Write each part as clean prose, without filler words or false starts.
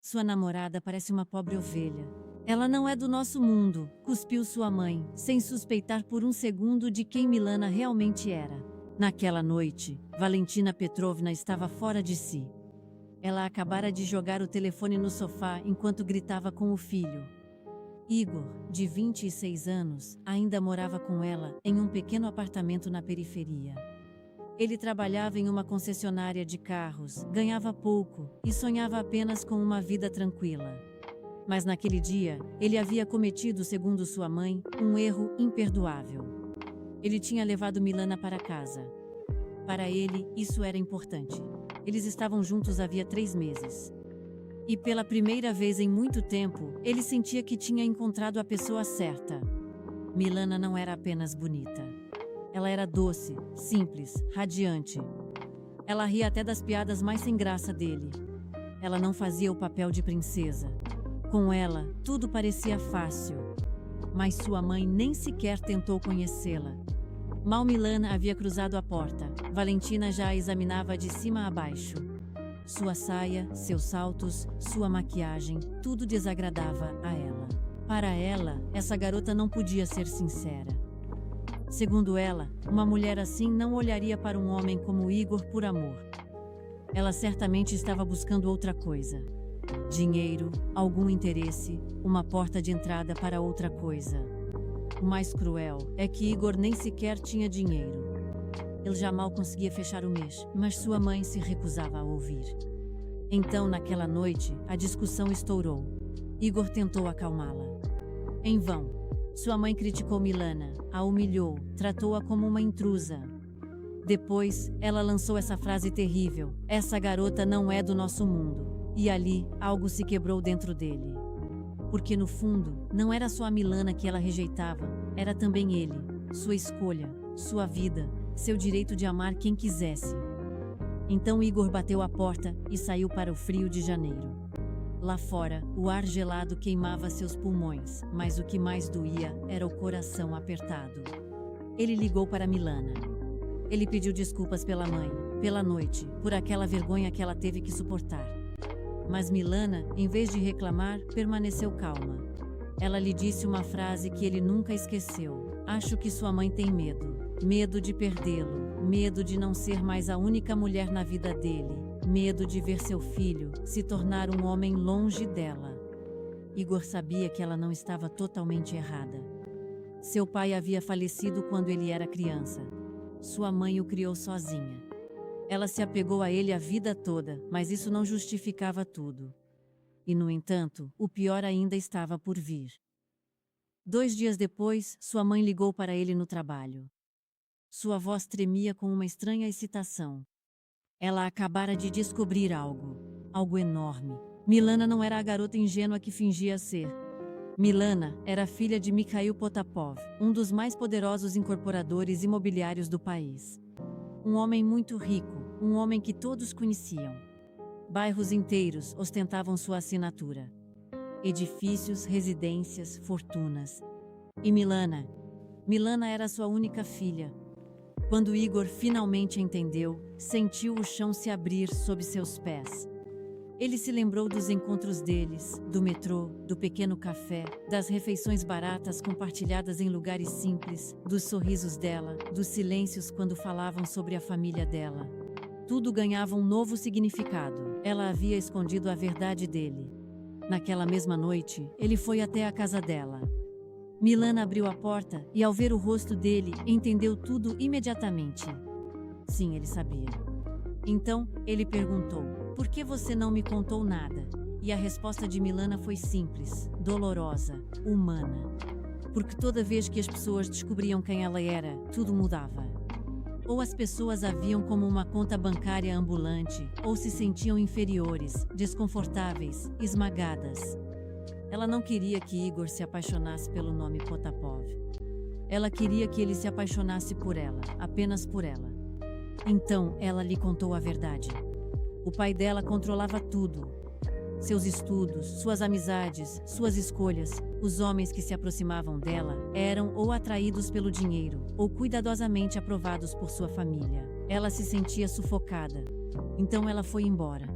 Sua namorada parece uma pobre ovelha. Ela não é do nosso mundo, cuspiu sua mãe, sem suspeitar por um segundo de quem Milana realmente era. Naquela noite, Valentina Petrovna estava fora de si. Ela acabara de jogar o telefone no sofá enquanto gritava com o filho. Igor, de 26 anos, ainda morava com ela em um pequeno apartamento na periferia. Ele trabalhava em uma concessionária de carros, ganhava pouco e sonhava apenas com uma vida tranquila. Mas naquele dia, ele havia cometido, segundo sua mãe, um erro imperdoável. Ele tinha levado Milana para casa. Para ele, isso era importante. Eles estavam juntos havia 3 meses. E pela primeira vez em muito tempo, ele sentia que tinha encontrado a pessoa certa. Milana não era apenas bonita. Ela era doce, simples, radiante. Ela ria até das piadas mais sem graça dele. Ela não fazia o papel de princesa. Com ela, tudo parecia fácil. Mas sua mãe nem sequer tentou conhecê-la. Mal Milana havia cruzado a porta, Valentina já a examinava de cima a baixo. Sua saia, seus saltos, sua maquiagem, tudo desagradava a ela. Para ela, essa garota não podia ser sincera. Segundo ela, uma mulher assim não olharia para um homem como Igor por amor. Ela certamente estava buscando outra coisa. Dinheiro, algum interesse, uma porta de entrada para outra coisa. O mais cruel é que Igor nem sequer tinha dinheiro. Ele já mal conseguia fechar o mês, mas sua mãe se recusava a ouvir. Então, naquela noite, a discussão estourou. Igor tentou acalmá-la. Em vão. Sua mãe criticou Milana, a humilhou, tratou-a como uma intrusa. Depois, ela lançou essa frase terrível: "Essa garota não é do nosso mundo." E ali, algo se quebrou dentro dele. Porque no fundo, não era só a Milana que ela rejeitava, era também ele, sua escolha, sua vida, seu direito de amar quem quisesse. Então Igor bateu a porta e saiu para o frio de janeiro. Lá fora, o ar gelado queimava seus pulmões, mas o que mais doía era o coração apertado. Ele ligou para Milana. Ele pediu desculpas pela mãe, pela noite, por aquela vergonha que ela teve que suportar. Mas Milana, em vez de reclamar, permaneceu calma. Ela lhe disse uma frase que ele nunca esqueceu: "Acho que sua mãe tem medo. Medo de perdê-lo, medo de não ser mais a única mulher na vida dele, medo de ver seu filho se tornar um homem longe dela." Igor sabia que ela não estava totalmente errada. Seu pai havia falecido quando ele era criança. Sua mãe o criou sozinha. Ela se apegou a ele a vida toda, mas isso não justificava tudo. E, no entanto, o pior ainda estava por vir. 2 dias depois, sua mãe ligou para ele no trabalho. Sua voz tremia com uma estranha excitação. Ela acabara de descobrir algo enorme. Milana não era a garota ingênua que fingia ser. Milana era filha de Mikhail Potapov, um dos mais poderosos incorporadores imobiliários do país. Um homem muito rico, um homem que todos conheciam. Bairros inteiros ostentavam sua assinatura. Edifícios, residências, fortunas. E Milana era sua única filha. Quando Igor finalmente entendeu, sentiu o chão se abrir sob seus pés. Ele se lembrou dos encontros deles, do metrô, do pequeno café, das refeições baratas compartilhadas em lugares simples, dos sorrisos dela, dos silêncios quando falavam sobre a família dela. Tudo ganhava um novo significado. Ela havia escondido a verdade dele. Naquela mesma noite, ele foi até a casa dela. Milana abriu a porta e, ao ver o rosto dele, entendeu tudo imediatamente. Sim, ele sabia. Então, ele perguntou: "Por que você não me contou nada?" E a resposta de Milana foi simples, dolorosa, humana. Porque toda vez que as pessoas descobriam quem ela era, tudo mudava. Ou as pessoas a viam como uma conta bancária ambulante, ou se sentiam inferiores, desconfortáveis, esmagadas. Ela não queria que Igor se apaixonasse pelo nome Potapov. Ela queria que ele se apaixonasse por ela, apenas por ela. Então, ela lhe contou a verdade. O pai dela controlava tudo. Seus estudos, suas amizades, suas escolhas. Os homens que se aproximavam dela eram ou atraídos pelo dinheiro, ou cuidadosamente aprovados por sua família. Ela se sentia sufocada. Então ela foi embora.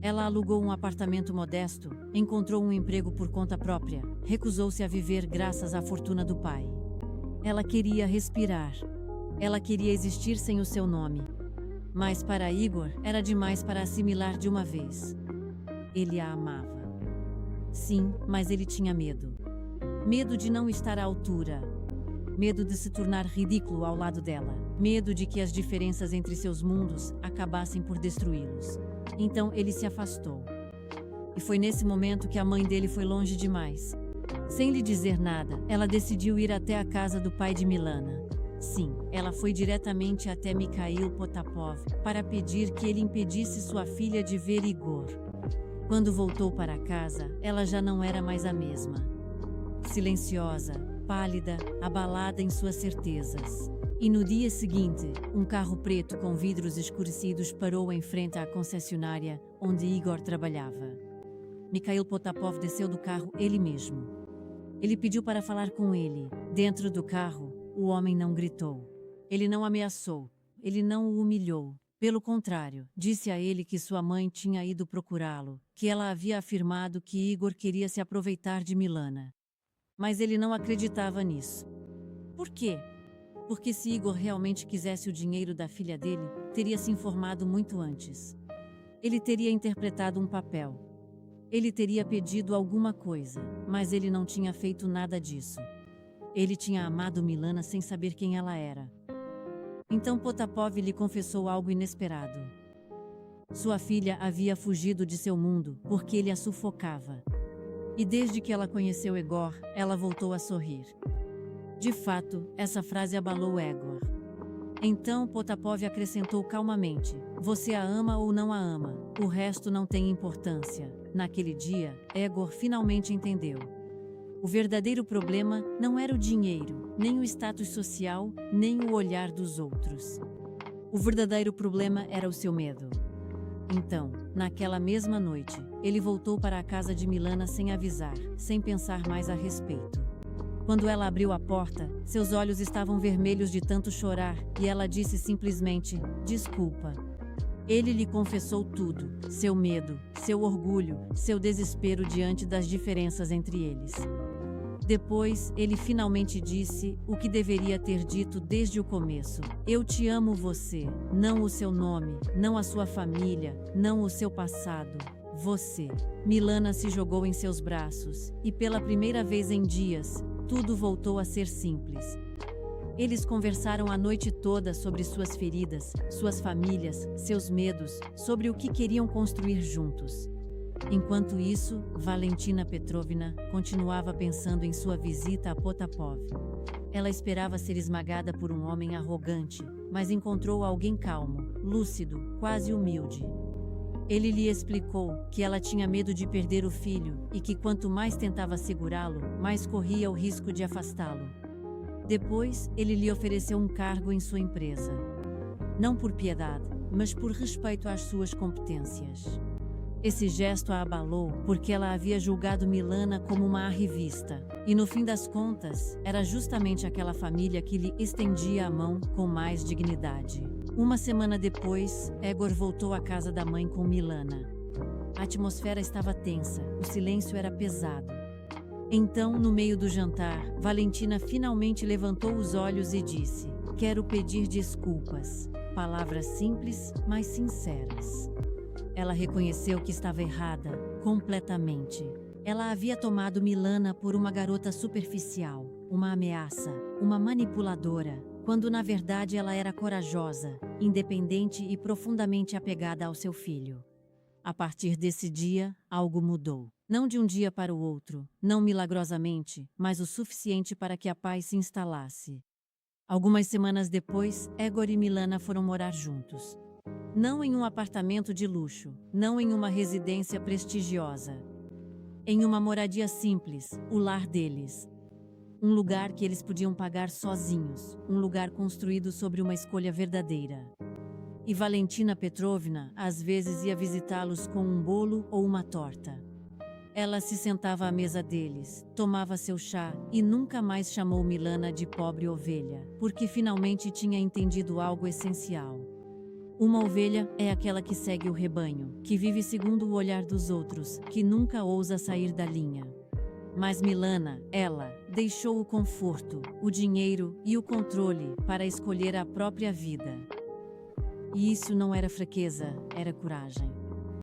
Ela alugou um apartamento modesto, encontrou um emprego por conta própria, recusou-se a viver graças à fortuna do pai. Ela queria respirar. Ela queria existir sem o seu nome. Mas para Igor, era demais para assimilar de uma vez. Ele a amava. Sim, mas ele tinha medo. Medo de não estar à altura. Medo de se tornar ridículo ao lado dela. Medo de que as diferenças entre seus mundos acabassem por destruí-los. Então ele se afastou. E foi nesse momento que a mãe dele foi longe demais. Sem lhe dizer nada, ela decidiu ir até a casa do pai de Milana. Sim, ela foi diretamente até Mikhail Potapov para pedir que ele impedisse sua filha de ver Igor. Quando voltou para casa, ela já não era mais a mesma. Silenciosa, pálida, abalada em suas certezas. E no dia seguinte, um carro preto com vidros escurecidos parou em frente à concessionária onde Igor trabalhava. Mikhail Potapov desceu do carro ele mesmo. Ele pediu para falar com ele. Dentro do carro, o homem não gritou. Ele não ameaçou. Ele não o humilhou. Pelo contrário, disse a ele que sua mãe tinha ido procurá-lo, que ela havia afirmado que Igor queria se aproveitar de Milana. Mas ele não acreditava nisso. Por quê? Porque se Igor realmente quisesse o dinheiro da filha dele, teria se informado muito antes. Ele teria interpretado um papel. Ele teria pedido alguma coisa, mas ele não tinha feito nada disso. Ele tinha amado Milana sem saber quem ela era. Então Potapov lhe confessou algo inesperado. Sua filha havia fugido de seu mundo porque ele a sufocava. E desde que ela conheceu Egor, ela voltou a sorrir. De fato, essa frase abalou Egor. Então Potapov acrescentou calmamente: você a ama ou não a ama, o resto não tem importância. Naquele dia, Egor finalmente entendeu. O verdadeiro problema não era o dinheiro, nem o status social, nem o olhar dos outros. O verdadeiro problema era o seu medo. Então, naquela mesma noite, ele voltou para a casa de Milana sem avisar, sem pensar mais a respeito. Quando ela abriu a porta, seus olhos estavam vermelhos de tanto chorar, e ela disse simplesmente: desculpa. Ele lhe confessou tudo, seu medo, seu orgulho, seu desespero diante das diferenças entre eles. Depois, ele finalmente disse o que deveria ter dito desde o começo: eu te amo você, não o seu nome, não a sua família, não o seu passado. Você. Milana se jogou em seus braços, e pela primeira vez em dias, tudo voltou a ser simples. Eles conversaram a noite toda sobre suas feridas, suas famílias, seus medos, sobre o que queriam construir juntos. Enquanto isso, Valentina Petrovna continuava pensando em sua visita a Potapov. Ela esperava ser esmagada por um homem arrogante, mas encontrou alguém calmo, lúcido, quase humilde. Ele lhe explicou que ela tinha medo de perder o filho e que quanto mais tentava segurá-lo, mais corria o risco de afastá-lo. Depois, ele lhe ofereceu um cargo em sua empresa. Não por piedade, mas por respeito às suas competências. Esse gesto a abalou porque ela havia julgado Milana como uma arrivista. E no fim das contas, era justamente aquela família que lhe estendia a mão com mais dignidade. Uma semana depois, Egor voltou à casa da mãe com Milana. A atmosfera estava tensa, o silêncio era pesado. Então, no meio do jantar, Valentina finalmente levantou os olhos e disse: quero pedir desculpas. Palavras simples, mas sinceras. Ela reconheceu que estava errada, completamente. Ela havia tomado Milana por uma garota superficial, uma ameaça, uma manipuladora, quando na verdade ela era corajosa, independente e profundamente apegada ao seu filho. A partir desse dia, algo mudou. Não de um dia para o outro, não milagrosamente, mas o suficiente para que a paz se instalasse. Algumas semanas depois, Egor e Milana foram morar juntos. Não em um apartamento de luxo, não em uma residência prestigiosa. Em uma moradia simples, o lar deles. Um lugar que eles podiam pagar sozinhos, um lugar construído sobre uma escolha verdadeira. E Valentina Petrovna às vezes ia visitá-los com um bolo ou uma torta. Ela se sentava à mesa deles, tomava seu chá e nunca mais chamou Milana de pobre ovelha, porque finalmente tinha entendido algo essencial. Uma ovelha é aquela que segue o rebanho, que vive segundo o olhar dos outros, que nunca ousa sair da linha. Mas Milana, ela, deixou o conforto, o dinheiro e o controle para escolher a própria vida. E isso não era fraqueza, era coragem.